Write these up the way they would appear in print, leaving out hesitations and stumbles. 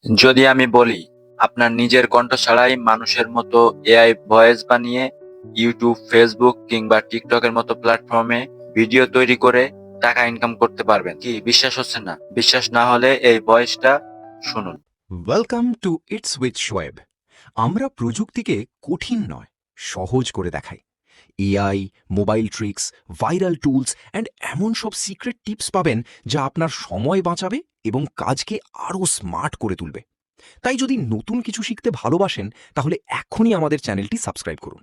যদি আমি বলি আপনার নিজের কণ্ঠ ছাড়াই মানুষের মতো এআই ভয়েস বানিয়ে ইউটিউব, ফেসবুক কিংবা টিকটকের মতো প্ল্যাটফর্মে ভিডিও তৈরি করে টাকা ইনকাম করতে পারবেন, কি বিশ্বাস হচ্ছে না? বিশ্বাস না হলে এই ভয়েসটা শুনুন। Welcome to its with Shoaib. আমরা প্রযুক্তিকে কঠিন নয়, সহজ করে দেখাই। AI, mobile tricks, viral tools and এমন সব সিক্রেট টিপস পাবেন যা আপনার সময় বাঁচাবে এবং কাজকে আরও স্মার্ট করে তুলবে। তাই যদি নতুন কিছু শিখতে ভালোবাসেন তাহলে এখনই আমাদের চ্যানেলটি সাবস্ক্রাইব করুন।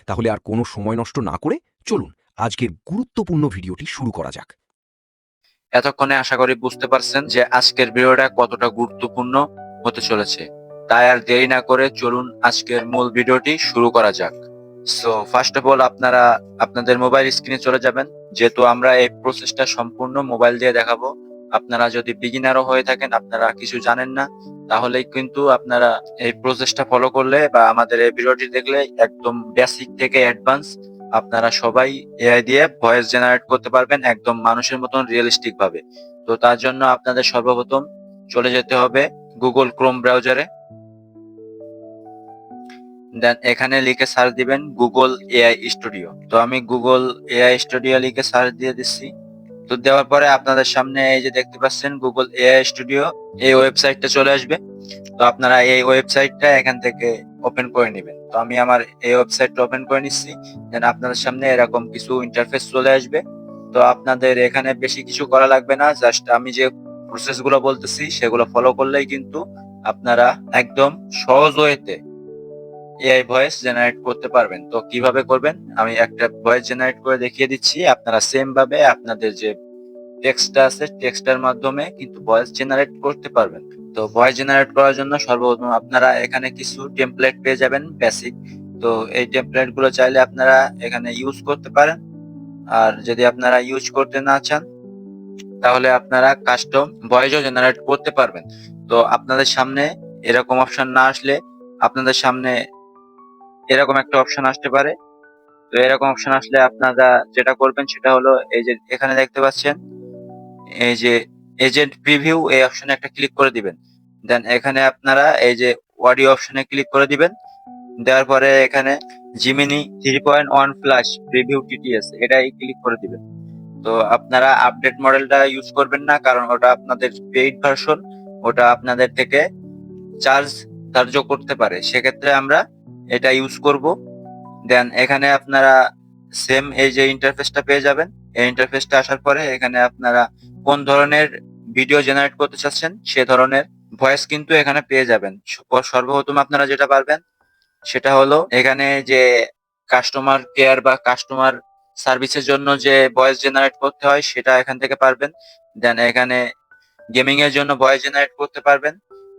তাহলে আর কোনো সময় নষ্ট না করে চলুন আজকের গুরুত্বপূর্ণ ভিডিওটি শুরু করা যাক। এতক্ষণে আশা করি বুঝতে পারছেন যে আজকের ভিডিওটা কতটা গুরুত্বপূর্ণ হতে চলেছে। তাই আর দেরি না করে চলুন আজকের মূল ভিডিওটি শুরু করা যাক। সো ফার্স্ট অফ অল আপনারা আপনাদের মোবাইল স্ক্রিনে চলে যাবেন, যেহেতু আমরা এই প্রসেসটা সম্পূর্ণ মোবাইল দিয়ে দেখাবো। আপনারা যদি বিগিনারও হয়ে থাকেন, আপনারা কিছু জানেন না, তাহলে কিন্তু আপনারা এই প্রসেসটা ফলো করলে বা আমাদের এই ভিডিওটি দেখলে একদম বেসিক থেকে অ্যাডভান্স আপনারা সবাই এআই দিয়ে ভয়েস জেনারেট করতে পারবেন একদম মানুষের মতন রিয়েলিস্টিক ভাবে। তো তার জন্য আপনাদের সর্বপ্রথম চলে যেতে হবে গুগল ক্রোম ব্রাউজারে। দেন এখানে লিখে সার্চ দিবেন গুগল এআই স্টুডিও। তো আমি গুগল এআই স্টুডিও লিখে সার্চ দিয়ে দিচ্ছি। তো দেওয়ার পরে আপনাদের সামনে এই যে দেখতে পাচ্ছেন গুগল এআই স্টুডিও, এই ওয়েবসাইটটা চলে আসবে। তো আপনারা এই ওয়েবসাইটটা এখান থেকে ওপেন করে নেবেন। তো আমি আমার এই ওয়েবসাইটটা ওপেন করে নিচ্ছি। দেন আপনাদের সামনে এরকম কিছু ইন্টারফেস চলে আসবে। তো আপনাদের এখানে বেশি কিছু করা লাগবে না, জাস্ট আমি যে প্রসেস গুলো বলতেছি সেগুলো ফলো করলেই কিন্তু আপনারা একদম সহজ ওয়েতে এআই ভয়েস জেনারেট করতে পারবেন। তো কিভাবে করবেন আমি একটা ভয়েস জেনারেট করে দেখিয়ে দিচ্ছি। আপনারা সেম ভাবে আপনাদের যে টেক্সটটা আছে টেক্সটের মাধ্যমে কিন্তু ভয়েস জেনারেট করতে পারবেন। তো ভয়েস জেনারেট করার জন্য সর্বপ্রথম আপনারা এখানে কিছু টেমপ্লেট পেয়ে যাবেন বেসিক। তো এই টেমপ্লেট গুলো চাইলে আপনারা এখানে ইউজ করতে পারেন। আর যদি আপনারা ইউজ করতে না চান তাহলে আপনারা কাস্টম ভয়েসও জেনারেট করতে পারবেন। তো আপনাদের সামনে এরকম অপশন না আসলে আপনাদের সামনে এরকম একটা অপশন আসতে পারে। তো এরকম অপশন আসলে আপনারা যেটা করবেন সেটা হলো এই যে এখানে দেখতে পাচ্ছেন এই যে এজেন্ট প্রিভিউ, এই অপশনে একটা ক্লিক করে দিবেন। দেন এখানে আপনারা এই যে অডিও অপশনে ক্লিক করে দিবেন। দেওয়ার পরে এখানে জিমিনি 3.1 প্লাস প্রিভিউ টিটিএস এটাই ক্লিক করে দিবেন। তো আপনারা আপডেট মডেলটা ইউজ করবেন না, কারণ ওটা আপনাদের পেইড ভার্সন, ওটা আপনাদের থেকে চার্জ ধার্য করতে পারে, সেক্ষেত্রে আমরা এটা ইউজ করব। দেন এখানে আপনারা সেম এই যে ইন্টারফেসটা পেয়ে যাবেন। এই ইন্টারফেসটা আসার পরে এখানে আপনারা কোন ধরনের ভিডিও জেনারেট করতে চাচ্ছেন সে ধরনের ভয়েস কিন্তু এখানে পেয়ে যাবেন। সর্বপ্রথম আপনারা যেটা পারবেন সেটা হলো এখানে যে কাস্টমার কেয়ার বা কাস্টমার সার্ভিসের জন্য যে ভয়েস জেনারেট করতে হয় সেটা এখান থেকে পারবেন। দেন এখানে গেমিং এর জন্য ভয়েস জেনারেট করতে পারবেন।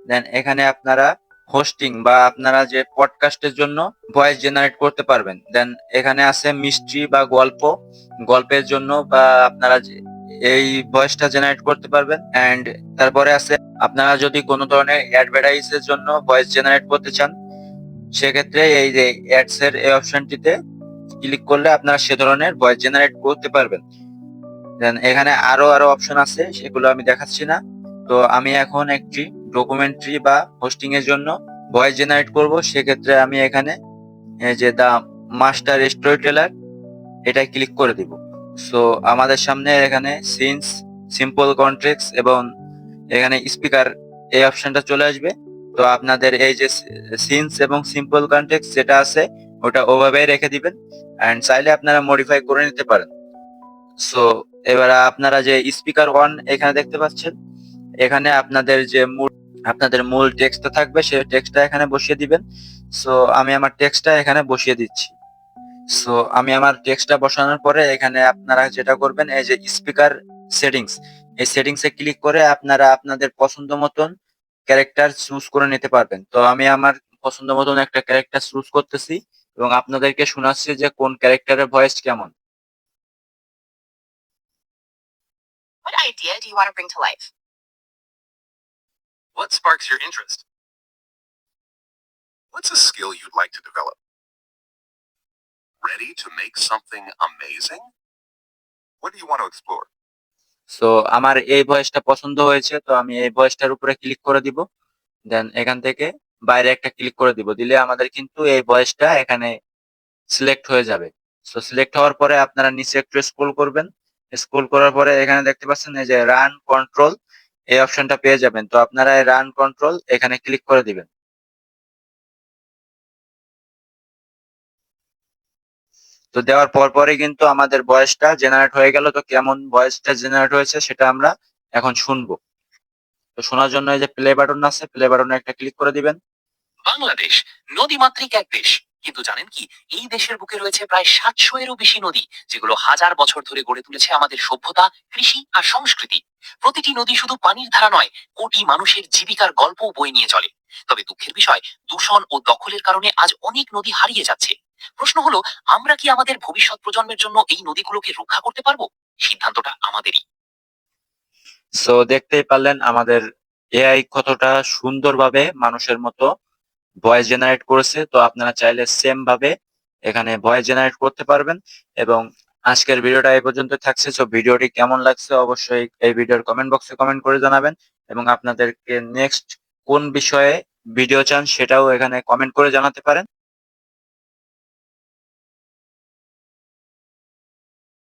দেন এখানে আপনারা হোস্টিং বা আপনারা যে পডকাস্টের জন্য ভয়েস জেনারেট করতে পারবেন। দেন এখানে আছে মিস্ট্রি বা গল্প, গল্পের জন্য বা আপনারা এই ভয়েসটা জেনারেট করতে পারবেন। এন্ড তারপরে আছে আপনারা যদি কোনো ধরনের অ্যাডভার্টাইজ এর জন্য ভয়েস জেনারেট করতে চান, সেক্ষেত্রে এই যে অ্যাডস এর এই অপশনটিতে ক্লিক করলে আপনারা সে ধরনের ভয়েস জেনারেট করতে পারবেন। দেন এখানে আরো অপশন আছে, সেগুলো আমি দেখাচ্ছি না। তো আমি এখন একটি ডকুমেন্টারি বা হোস্টিং এর জন্য ভয়েস জেনারেট করব, সেক্ষেত্রে আমি এখানে এই যে দা মাস্টার স্টোরি টেলার এটাই ক্লিক করে দিব। সো আমাদের সামনে এখানে সিনস, সিম্পল কন্ট্রাক্টস এবং এখানে স্পিকার এই অপশনটা চলে আসবে। তো আপনাদের এই যে সিনস এবং সিম্পল কন্টেক্সট যেটা আছে ওটা ওভাবেই রেখে দিবেন, এন্ড চাইলে আপনারা মডিফাই করে নিতে পারেন। সো এবার আপনারা যে স্পিকার ওয়ান এখানে দেখতে পাচ্ছেন, এখানে আপনাদের মূল টেক্সটটা থাকবে, সেই টেক্সটটা এখানে বসিয়ে দিবেন। সো আমি আমার টেক্সটটা এখানে বসিয়ে দিচ্ছি। সো আমি আমার টেক্সটটা বসানোর পরে এখানে আপনারা যেটা করবেন এই যে স্পিকার সেটিংস, এই সেটিংস এ ক্লিক করে আপনারা আপনাদের পছন্দ মতন ক্যারেক্টার চুজ করে নিতে পারবেন। তো আমি আমার পছন্দ মতন একটা ক্যারেক্টার চুজ করতেছি এবং আপনাদেরকে শোনাচ্ছি যে কোন ক্যারেক্টারের ভয়েস কেমন। What idea do you want to bring to life? What sparks your interest? What's a skill you'd like to develop? Ready to make something amazing? What do you want to explore? So আমার এই ভয়েসটা পছন্দ হয়েছে, তো আমি এই ভয়েসটার উপরে click করে দিব। দেন এখান থেকে বাইরে একটা ক্লিক করে দিব, দিলে আমাদের কিন্তু এই ভয়েসটা এখানে সিলেক্ট হয়ে যাবে। সো সিলেক্ট হওয়ার পরে আপনারা নিচে একটু স্ক্রল করবেন, স্ক্রল করার পরে এখানে দেখতে পাচ্ছেন এই যে রান কন্ট্রোল, এই অপশনটা পেয়ে যাবেন। তো আপনারা এই রান কন্ট্রোল এখানে ক্লিক করে দিবেন। তো দেওয়ার পরই কিন্তু আমাদের ভয়েসটা জেনারেট হয়ে গেল। তো কেমন ভয়েসটা জেনারেট হয়েছে সেটা আমরা এখন শুনবো। তো শোনার জন্য এই যে প্লে বাটন আছে, প্লে বাটনে একটা ক্লিক করে দিবেন। বাংলাদেশ নদীমাতৃক এক দেশ, কিন্তু জানেন কি, এই দেশের বুকে রয়েছে প্রায় ৭০০ এরও বেশি নদী, যেগুলো হাজার বছর ধরে গড়ে তুলেছে আমাদের সভ্যতা, কৃষি আর সংস্কৃতি। প্রতিটি নদী শুধু পানির ধারা নয়, কোটি মানুষের জীবিকার গল্পও বয়ে নিয়ে চলে। তবে দুঃখের বিষয়, দূষণ ও দখলের কারণে আজ অনেক নদী হারিয়ে যাচ্ছে। প্রশ্ন হলো, আমরা কি আমাদের ভবিষ্যৎ প্রজন্মের জন্য এই নদীগুলোকে রক্ষা করতে পারবো? সিদ্ধান্তটা আমাদেরই। সো দেখতেই পারলেন আমাদের এআই কতটা সুন্দরভাবে মানুষের মতো ভয়েস জেনারেট করেছে। তো আপনারা চাইলে সেম ভাবে এখানে ভয়েস জেনারেট করতে পারবেন। এবং আজকের ভিডিওটা এই পর্যন্ত থাকছে। সো ভিডিওটি কেমন লাগছে অবশ্যই এই ভিডিওর কমেন্ট বক্সে কমেন্ট করে জানাবেন, এবং আপনাদেরকে নেক্সট কোন বিষয়ে ভিডিও চান সেটাও এখানে কমেন্ট করে জানাতে পারেন।